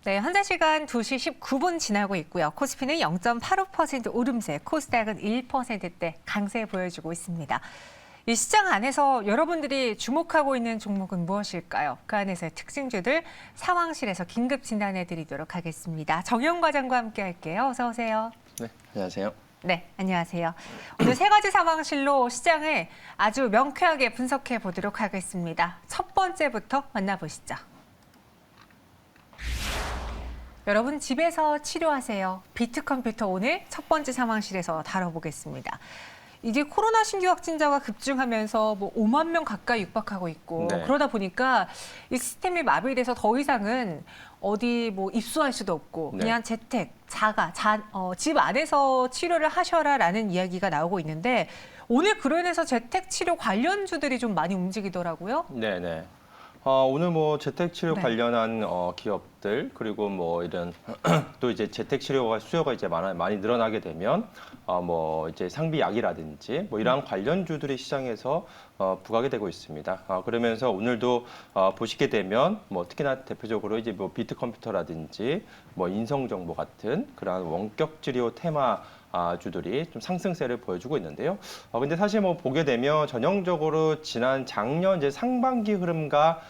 네, 현재 시간 2시 19분 지나고 있고요. 코스피는 0.85% 오름세, 코스닥은 1%대 강세 보여주고 있습니다. 이 시장 안에서 여러분들이 주목하고 있는 종목은 무엇일까요? 그 안에서의 특징주들 상황실에서 긴급 진단해 드리도록 하겠습니다. 정영 과장과 함께 할게요. 어서 오세요. 네, 안녕하세요. 네, 안녕하세요. 오늘 세 가지 상황실로 시장을 아주 명쾌하게 분석해 보도록 하겠습니다. 첫 번째부터 만나보시죠. 여러분 집에서 치료하세요. 비트컴퓨터 오늘 첫 번째 상황실에서 다뤄보겠습니다. 이게 코로나 신규 확진자가 급증하면서 5만 명 가까이 육박하고 있고 네. 그러다 보니까 이 시스템이 마비돼서 더 이상은 어디 입수할 수도 없고 네. 그냥 재택, 집 안에서 치료를 하셔라라는 이야기가 나오고 있는데 오늘 그로 인해서 재택 치료 관련주들이 좀 많이 움직이더라고요. 네네. 오늘 재택치료 네. 관련한 기업들 그리고 이런 또 이제 재택치료가 수요가 이제 많이 늘어나게 되면 이제 상비약이라든지 이러한 관련주들이 시장에서 부각이 되고 있습니다. 그러면서 오늘도 보시게 되면 특히나 대표적으로 이제 비트컴퓨터라든지 인성정보 같은 그러한 원격 치료 테마 주들이 좀 상승세를 보여주고 있는데요. 근데 사실 보게 되면 전형적으로 지난 작년 이제 상반기 흐름과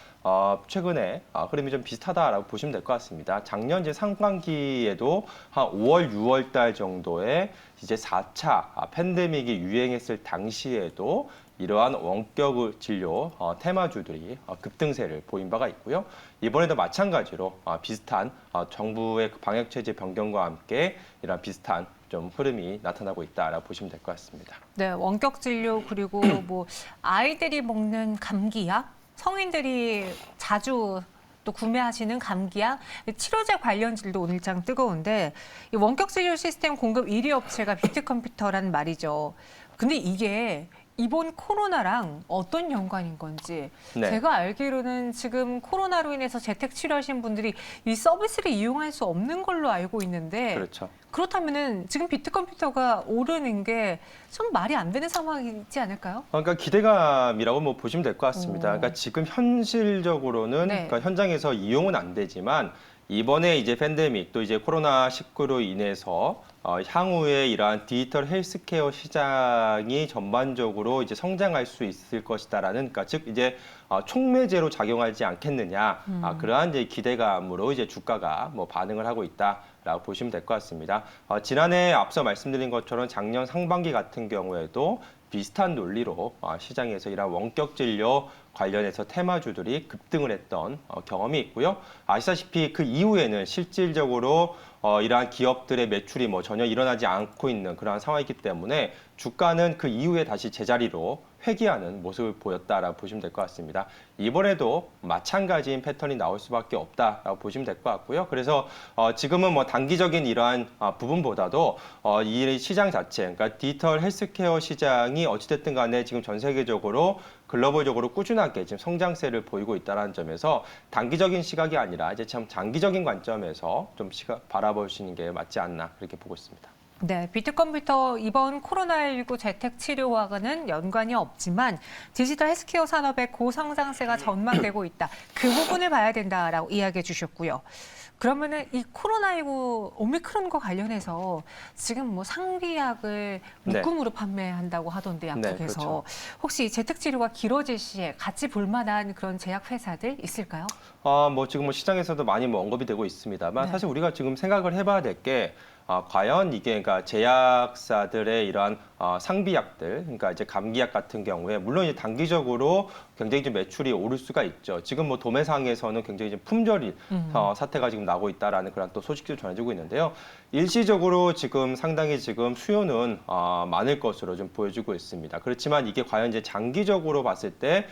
최근에 흐름이 좀 비슷하다라고 보시면 될 것 같습니다. 작년 이제 상반기에도 한 5월, 6월 달 정도에 이제 4차 팬데믹이 유행했을 당시에도 이러한 원격 진료 테마주들이 급등세를 보인 바가 있고요. 이번에도 마찬가지로 비슷한 정부의 방역 체제 변경과 함께 이런 비슷한 좀 흐름이 나타나고 있다라고 보시면 될 것 같습니다. 네, 원격 진료 그리고 아이들이 먹는 감기약, 성인들이 자주 또 구매하시는 감기약, 치료제 관련주도 오늘 장 뜨거운데 이 원격 진료 시스템 공급 1위 업체가 비트컴퓨터라는 말이죠. 근데 이게 이번 코로나랑 어떤 연관인 건지 네. 제가 알기로는 지금 코로나로 인해서 재택 치료하신 분들이 이 서비스를 이용할 수 없는 걸로 알고 있는데 그렇죠. 그렇다면은 지금 비트컴퓨터가 오르는 게 좀 말이 안 되는 상황이지 않을까요? 그러니까 기대감이라고 보시면 될 것 같습니다. 오. 그러니까 지금 현실적으로는 네. 그러니까 현장에서 이용은 안 되지만 이번에 이제 팬데믹 또 이제 코로나19로 인해서 향후에 이러한 디지털 헬스케어 시장이 전반적으로 이제 성장할 수 있을 것이다라는 그러니까 즉 이제 촉매제로 작용하지 않겠느냐 그러한 이제 기대감으로 이제 주가가 반응을 하고 있다라고 보시면 될 것 같습니다. 지난해 앞서 말씀드린 것처럼 작년 상반기 같은 경우에도 비슷한 논리로 시장에서 이러한 원격 진료 관련해서 테마주들이 급등을 했던 경험이 있고요. 아시다시피 그 이후에는 실질적으로 이러한 기업들의 매출이 전혀 일어나지 않고 있는 그러한 상황이기 때문에 주가는 그 이후에 다시 제자리로 회귀하는 모습을 보였다라고 보시면 될 것 같습니다. 이번에도 마찬가지인 패턴이 나올 수밖에 없다라고 보시면 될 것 같고요. 그래서 지금은 단기적인 이러한 부분보다도 이 시장 자체, 그러니까 디지털 헬스케어 시장이 어찌됐든 간에 지금 전 세계적으로 글로벌적으로 꾸준하게 지금 성장세를 보이고 있다는 점에서 단기적인 시각이 아니라 이제 참 장기적인 관점에서 좀 바라보시는 게 맞지 않나 그렇게 보고 있습니다. 네, 비트컴퓨터 이번 코로나19 재택 치료와는 연관이 없지만 디지털 헬스케어 산업의 고성장세가 전망되고 있다. 그 부분을 봐야 된다라고 이야기해 주셨고요. 그러면은 이 코로나19 오미크론과 관련해서 지금 상비약을 묶음으로 판매한다고 하던데 약국에서 네, 그렇죠. 혹시 재택 치료가 길어질 시에 같이 볼 만한 그런 제약 회사들 있을까요? 지금 시장에서도 많이 언급이 되고 있습니다만 네. 사실 우리가 지금 생각을 해봐야 될 게 과연 이게 그러니까 제약사들의 이러한 상비약들, 그러니까 이제 감기약 같은 경우에 물론 이제 단기적으로 굉장히 좀 매출이 오를 수가 있죠. 지금 도매상에서는 굉장히 좀 품절이 사태가 지금 나고 있다라는 그런 또 소식도 전해지고 있는데요. 일시적으로 지금 상당히 지금 수요는 많을 것으로 좀 보여지고 있습니다. 그렇지만 이게 과연 이제 장기적으로 봤을 때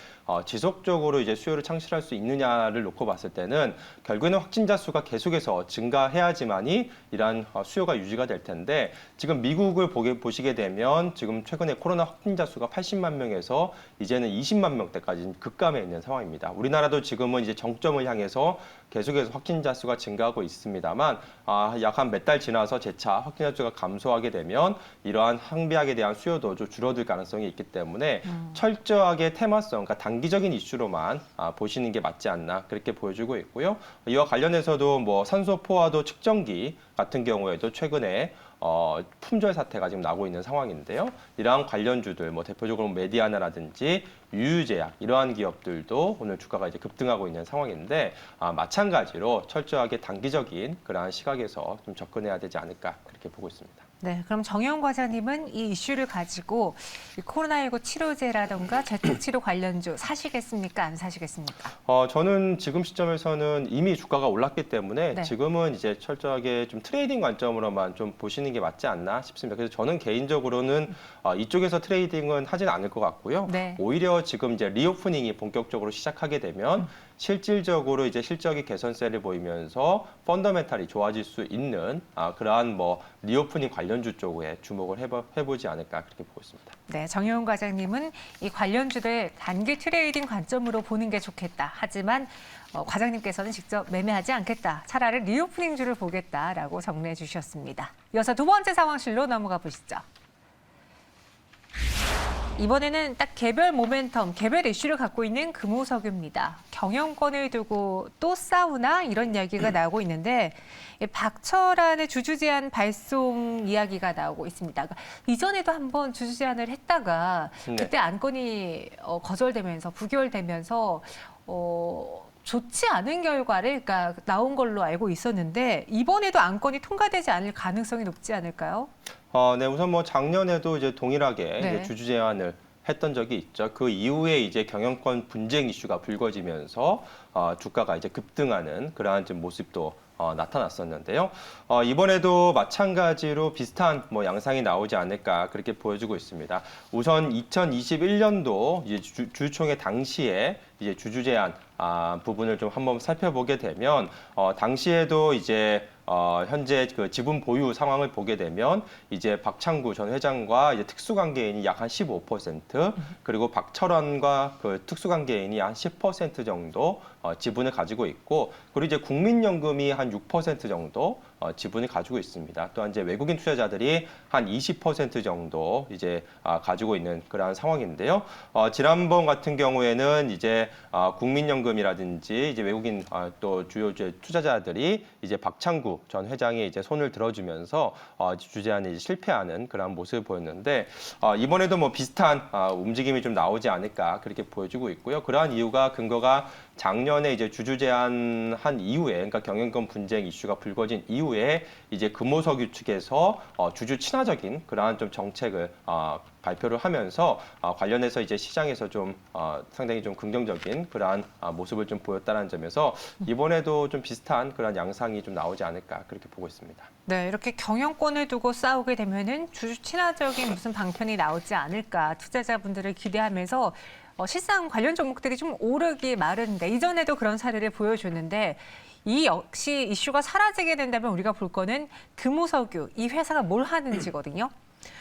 지속적으로 이제 수요를 창출할 수 있느냐를 놓고 봤을 때는 결국에는 확진자 수가 계속해서 증가해야지만이 이러한 수요가 수요가 유지가 될 텐데 지금 미국을 보시게 되면 지금 최근에 코로나 확진자 수가 80만 명에서 이제는 20만 명대까지 급감해 있는 상황입니다. 우리나라도 지금은 이제 정점을 향해서 계속해서 확진자 수가 증가하고 있습니다만 약 한 몇 달 지나서 재차 확진자 수가 감소하게 되면 이러한 항비약에 대한 수요도 좀 줄어들 가능성이 있기 때문에 철저하게 테마성, 그러니까 단기적인 이슈로만 보시는 게 맞지 않나 그렇게 보여주고 있고요. 이와 관련해서도 뭐 산소 포화도 측정기 같은 경우에도 최근에 품절 사태가 지금 나고 있는 상황인데요. 이러한 관련주들, 뭐 대표적으로 메디아나라든지 유유제약 이러한 기업들도 오늘 주가가 이제 급등하고 있는 상황인데 마찬가지로 철저하게 단기적인 그러한 시각에서 좀 접근해야 되지 않을까 그렇게 보고 있습니다. 네, 그럼 정혜원 과장님은 이 이슈를 가지고 이 코로나19 치료제라던가 재택치료 관련주 사시겠습니까? 안 사시겠습니까? 저는 지금 시점에서는 이미 주가가 올랐기 때문에 네. 지금은 이제 철저하게 좀 트레이딩 관점으로만 좀 보시는 게 맞지 않나 싶습니다. 그래서 저는 개인적으로는 이쪽에서 트레이딩은 하진 않을 것 같고요. 네. 오히려 지금 이제 리오프닝이 본격적으로 시작하게 되면 실질적으로 이제 실적이 개선세를 보이면서 펀더멘탈이 좋아질 수 있는 그러한 뭐 리오프닝 관련주 쪽에 주목을 해보지 않을까 그렇게 보고 있습니다. 네, 정혜원 과장님은 이 관련주들 단기 트레이딩 관점으로 보는 게 좋겠다. 하지만 과장님께서는 직접 매매하지 않겠다. 차라리 리오프닝주를 보겠다라고 정리해 주셨습니다. 이어서 두 번째 상황실로 넘어가 보시죠. 이번에는 딱 개별 모멘텀, 개별 이슈를 갖고 있는 금호석유입니다. 경영권을 두고 또 싸우나 이런 이야기가 나오고 있는데 박철안의 주주 제한 발송 이야기가 나오고 있습니다. 그러니까 이전에도 한번 주주 제한을 했다가 그때 안건이 거절되면서 부결되면서 좋지 않은 결과를 그러니까 나온 걸로 알고 있었는데 이번에도 안건이 통과되지 않을 가능성이 높지 않을까요? 네, 우선 뭐 작년에도 이제 동일하게 네. 이제 주주 제한을 했던 적이 있죠. 그 이후에 이제 경영권 분쟁 이슈가 불거지면서 주가가 이제 급등하는 그러한 좀 모습도 나타났었는데요. 이번에도 마찬가지로 비슷한 뭐 양상이 나오지 않을까 그렇게 보여주고 있습니다. 우선 2021년도 이제 주주총회 당시에 이제 주주 제한 부분을 좀 한번 살펴보게 되면 당시에도 이제 현재 그 지분 보유 상황을 보게 되면 이제 박창구 전 회장과 이제 특수관계인이 약 한 15% 그리고 박철원과 그 특수관계인이 한 10% 정도 지분을 가지고 있고 그리고 이제 국민연금이 한 6% 정도 지분을 가지고 있습니다. 또한 이제 외국인 투자자들이 한 20% 정도 이제 가지고 있는 그러한 상황인데요. 지난번 같은 경우에는 이제 국민연금이라든지 이제 외국인 또 주요 투자자들이 이제 박창구 전 회장이 이제 손을 들어주면서 주제안에 이제 실패하는 그런 모습을 보였는데 이번에도 뭐 비슷한 움직임이 좀 나오지 않을까 그렇게 보여지고 있고요. 그러한 이유가 근거가 작년에 이제 주주 제한한 이후에, 그러니까 경영권 분쟁 이슈가 불거진 이후에 이제 금호석유 측에서 주주 친화적인 그러한 좀 정책을 발표를 하면서 관련해서 이제 시장에서 좀 상당히 좀 긍정적인 그러한 모습을 좀 보였다는 점에서 이번에도 좀 비슷한 그런 양상이 좀 나오지 않을까 그렇게 보고 있습니다. 네, 이렇게 경영권을 두고 싸우게 되면은 주주 친화적인 무슨 방편이 나오지 않을까 투자자분들을 기대하면서 실상 관련 종목들이 좀 오르기 마련인데 이전에도 그런 사례를 보여줬는데 이 역시 이슈가 사라지게 된다면 우리가 볼 거는 금호석유 이 회사가 뭘 하는지거든요.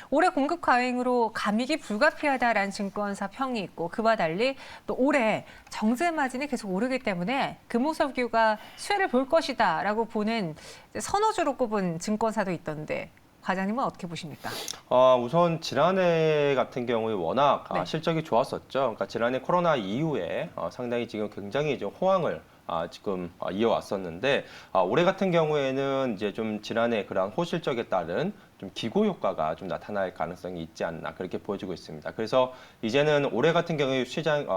올해 공급 과잉으로 감익이 불가피하다라는 증권사 평이 있고 그와 달리 또 올해 정제 마진이 계속 오르기 때문에 금호석유가 수혜를 볼 것이다라고 보는 선호주로 꼽은 증권사도 있던데 과장님은 어떻게 보십니까? 우선 지난해 같은 경우에 워낙 네. 실적이 좋았었죠. 그러니까 지난해 코로나 이후에 상당히 지금 굉장히 좀 호황을 지금 이어왔었는데 올해 같은 경우에는 이제 좀 지난해 그런 호실적에 따른 좀 기고 효과가 좀 나타날 가능성이 있지 않나 그렇게 보여지고 있습니다. 그래서 이제는 올해 같은 경우에 시장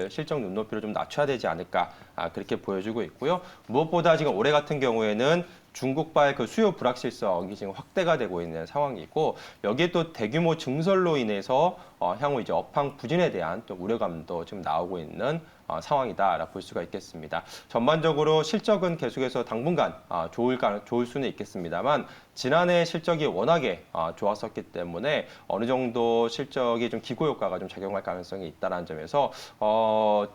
실적 눈높이를 좀 낮춰야 되지 않을까 그렇게 보여지고 있고요. 무엇보다 지금 올해 같은 경우에는 중국발 그 수요 불확실성이 지금 확대가 되고 있는 상황이고 여기에 또 대규모 증설로 인해서 향후 이제 업황 부진에 대한 또 우려감도 지금 나오고 있는 상황이다라고 볼 수가 있겠습니다. 전반적으로 실적은 계속해서 당분간 좋을 수는 있겠습니다만 지난해 실적이 워낙에 좋았었기 때문에 어느 정도 실적이 좀 기고 효과가 좀 작용할 가능성이 있다는 점에서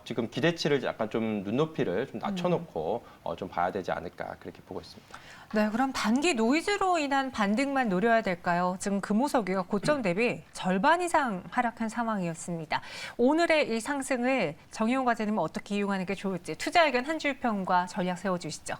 지금 기대치를 약간 좀 눈높이를 좀 낮춰놓고 좀 봐야 되지 않을까 그렇게 보고 있습니다. 네, 그럼 단기 노이즈로 인한 반등만 노려야 될까요? 지금 금호석유가 고점 대비 절반 이상 하락한 상황이었습니다. 오늘의 이 상승을 정의용 과장님은 어떻게 이용하는 게 좋을지 투자 의견 한 줄 평과 전략 세워주시죠.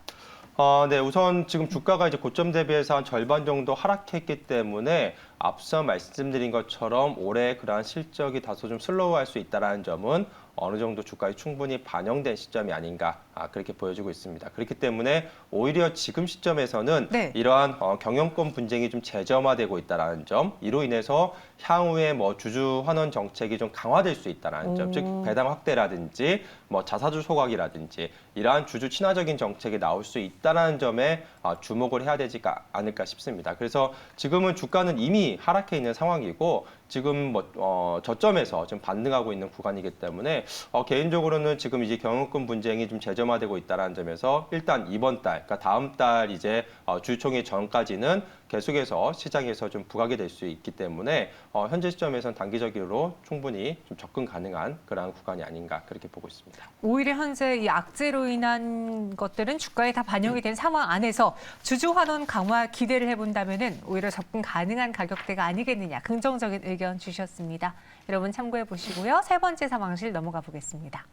네, 우선 지금 주가가 이제 고점 대비해서 한 절반 정도 하락했기 때문에 앞서 말씀드린 것처럼 올해 그러한 실적이 다소 좀 슬로우할 수 있다는 점은 어느 정도 주가에 충분히 반영된 시점이 아닌가 그렇게 보여지고 있습니다. 그렇기 때문에 오히려 지금 시점에서는 네. 이러한 경영권 분쟁이 좀 재점화되고 있다는 점, 이로 인해서 향후에 뭐 주주 환원 정책이 좀 강화될 수 있다는 점, 즉 배당 확대라든지 뭐 자사주 소각이라든지 이러한 주주 친화적인 정책이 나올 수 있다는 점에 주목을 해야 되지 않을까 싶습니다. 그래서 지금은 주가는 이미 하락해 있는 상황이고 지금 뭐 저점에서 좀 반등하고 있는 구간이기 때문에 개인적으로는 지금 이제 경영권 분쟁이 좀 재점화되고 있다는 점에서 일단 이번 달, 그러니까 다음 달 이제 주주총회 전까지는 계속해서 시장에서 좀 부각이 될 수 있기 때문에 현재 시점에서는 단기적으로 충분히 좀 접근 가능한 그러한 구간이 아닌가 그렇게 보고 있습니다. 오히려 현재 이 악재로 인한 것들은 주가에 다 반영이 된 상황 안에서 주주 환원 강화 기대를 해본다면은 오히려 접근 가능한 가격대가 아니겠느냐 긍정적인 의견 주셨습니다. 여러분 참고해 보시고요. 세 번째 상황실 넘어가 보겠습니다.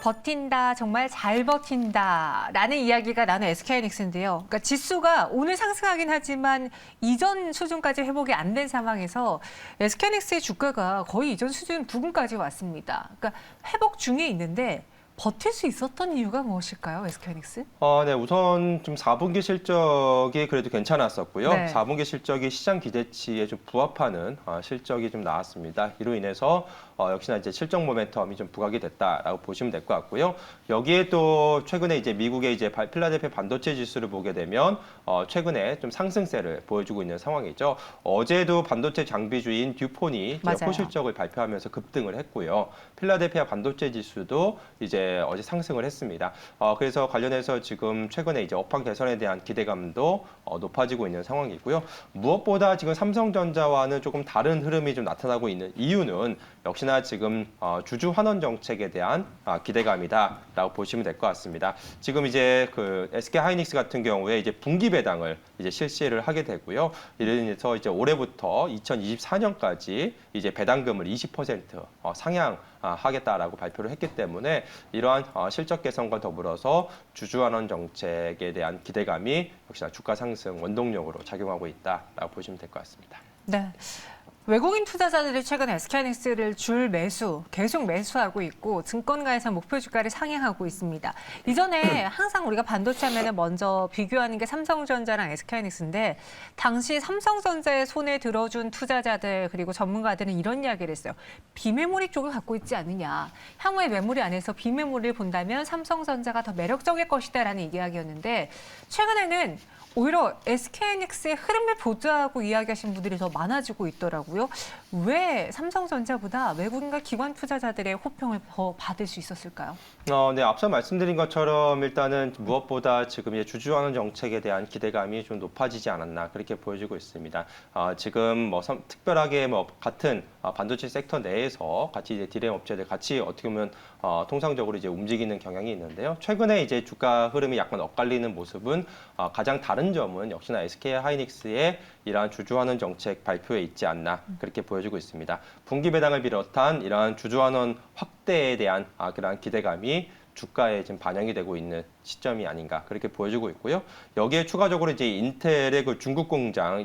버틴다, 정말 잘 버틴다 라는 이야기가 나는 SK하이닉스인데요. 그러니까 지수가 오늘 상승하긴 하지만 이전 수준까지 회복이 안 된 상황에서 SK하이닉스의 주가가 거의 이전 수준 부근까지 왔습니다. 그러니까 회복 중에 있는데 버틸 수 있었던 이유가 무엇일까요, SK하이닉스? 네, 우선 좀 4분기 실적이 그래도 괜찮았었고요. 네. 4분기 실적이 시장 기대치에 좀 부합하는 실적이 좀 나왔습니다. 이로 인해서 역시나 이제 실적 모멘텀이 좀 부각이 됐다라고 보시면 될 것 같고요. 여기에 또 최근에 이제 미국의 이제 필라델피아 반도체 지수를 보게 되면 최근에 좀 상승세를 보여주고 있는 상황이죠. 어제도 반도체 장비주인 듀폰이 이제 호실적을 발표하면서 급등을 했고요. 필라델피아 반도체 지수도 이제 어제 상승을 했습니다. 그래서 관련해서 지금 최근에 이제 업황 개선에 대한 기대감도 높아지고 있는 상황이고요. 무엇보다 지금 삼성전자와는 조금 다른 흐름이 좀 나타나고 있는 이유는 역시나 지금 주주 환원 정책에 대한 기대감이다라고 보시면 될 것 같습니다. 지금 이제 그 SK하이닉스 같은 경우에 이제 분기 배당을 이제 실시를 하게 되고요. 이로 인해서 이제 올해부터 2024년까지 이제 배당금을 20% 상향하겠다라고 발표를 했기 때문에 이러한 실적 개선과 더불어서 주주 환원 정책에 대한 기대감이 역시나 주가 상승 원동력으로 작용하고 있다라고 보시면 될 것 같습니다. 네. 외국인 투자자들이 최근 SK하이닉스를 계속 매수하고 있고 증권가에서 목표 주가를 상향하고 있습니다. 이전에 항상 우리가 반도체 하면 먼저 비교하는 게 삼성전자랑 SK하이닉스인데 당시 삼성전자의 손에 들어준 투자자들 그리고 전문가들은 이런 이야기를 했어요. 비메모리 쪽을 갖고 있지 않느냐. 향후에 메모리 안에서 비메모리를 본다면 삼성전자가 더 매력적일 것이다라는 이야기였는데 최근에는 오히려 SK하이닉스의 흐름을 보좌하고 이야기하신 분들이 더 많아지고 있더라고요. 왜 삼성전자보다 외국인과 기관 투자자들의 호평을 더 받을 수 있었을까요? 네, 앞서 말씀드린 것처럼 일단은 무엇보다 지금 이제 주주 환원 정책에 대한 기대감이 좀 높아지지 않았나 그렇게 보여지고 있습니다. 지금 뭐 특별하게 뭐 같은 반도체 섹터 내에서 같이 이제 디램 업체들 같이 어떻게 보면 통상적으로 이제 움직이는 경향이 있는데요. 최근에 이제 주가 흐름이 약간 엇갈리는 모습은 가장 다른 점은 역시나 SK하이닉스의 이러한 주주 환원 정책 발표에 있지 않나 그렇게 보여지고 있습니다. 분기 배당을 비롯한 이러한 주주 환원 확대에 대한 그러한 기대감이 주가에 지금 반영이 되고 있는 시점이 아닌가 그렇게 보여지고 있고요. 여기에 추가적으로 이제 인텔의 그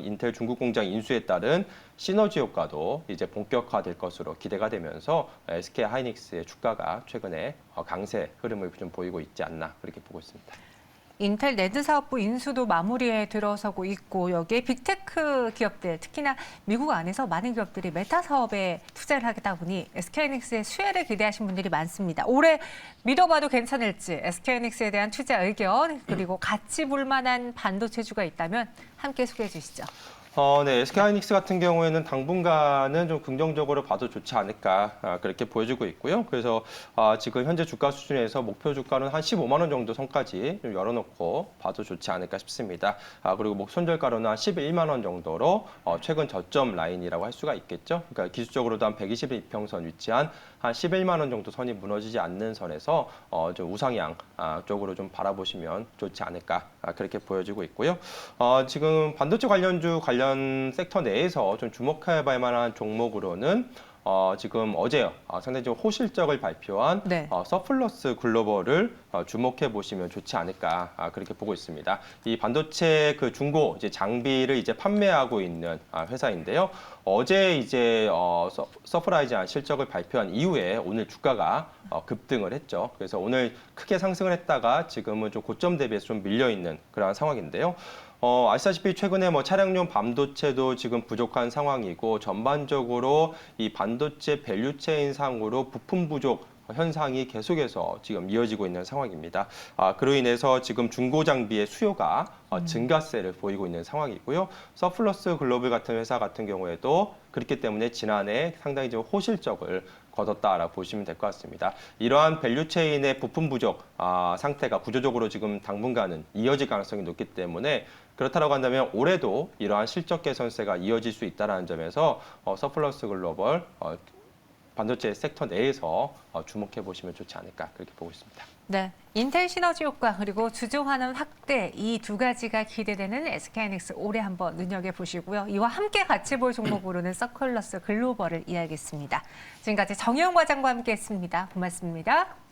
인텔 중국 공장 인수에 따른 시너지 효과도 이제 본격화될 것으로 기대가 되면서 SK하이닉스의 주가가 최근에 강세 흐름을 좀 보이고 있지 않나 그렇게 보고 있습니다. 인텔 내드 사업부 인수도 마무리에 들어서고 있고 여기에 빅테크 기업들 특히나 미국 안에서 많은 기업들이 메타 사업에 투자를 하겠다 보니 SK하이닉스의 수혜를 기대하신 분들이 많습니다. 올해 믿어봐도 괜찮을지 SK하이닉스에 대한 투자 의견 그리고 같이 볼 만한 반도체주가 있다면 함께 소개해 주시죠. 네, SK하이닉스 같은 경우에는 당분간은 좀 긍정적으로 봐도 좋지 않을까 그렇게 보여지고 있고요. 그래서 지금 현재 주가 수준에서 목표 주가는 한 15만 원 정도 선까지 좀 열어놓고 봐도 좋지 않을까 싶습니다. 그리고 손절가로는 한 11만 원 정도로 최근 저점 라인이라고 할 수가 있겠죠. 그러니까 기술적으로도 한 121평선 위치한 한 11만 원 정도 선이 무너지지 않는 선에서 좀 우상향 쪽으로 좀 바라보시면 좋지 않을까 그렇게 보여지고 있고요. 지금 반도체 관련주 관련 섹터 내에서 좀 주목해볼 만한 종목으로는 지금 어제 상당히 좀 호실적을 발표한 네. 서플러스 글로벌을 주목해 보시면 좋지 않을까 그렇게 보고 있습니다. 이 반도체 그 중고 이제 장비를 이제 판매하고 있는 회사인데요. 어제 이제 서프라이즈한 실적을 발표한 이후에 오늘 주가가 급등을 했죠. 그래서 오늘 크게 상승을 했다가 지금은 좀 고점 대비해서 좀 밀려 있는 그런 상황인데요. 아시다시피 최근에 뭐 차량용 반도체도 지금 부족한 상황이고 전반적으로 이 반도체 밸류체인 상으로 부품 부족 현상이 계속해서 지금 이어지고 있는 상황입니다. 그로 인해서 지금 중고 장비의 수요가 증가세를 보이고 있는 상황이고요. 서플러스 글로벌 같은 회사 같은 경우에도 그렇기 때문에 지난해 상당히 좀 호실적을 거뒀다라고 보시면 될 것 같습니다. 이러한 밸류체인의 부품 부족 상태가 구조적으로 지금 당분간은 이어질 가능성이 높기 때문에 그렇다고 한다면 올해도 이러한 실적 개선세가 이어질 수 있다는 점에서 서플러스 글로벌 반도체 섹터 내에서 주목해 보시면 좋지 않을까 그렇게 보고 있습니다. 네, 인텔 시너지 효과 그리고 주주 환원 확대 이 두 가지가 기대되는 SK하이닉스 올해 한번 눈여겨보시고요. 이와 함께 같이 볼 종목으로는 서클러스 글로벌을 이야기했습니다. 지금까지 정혜영 과장과 함께했습니다. 고맙습니다.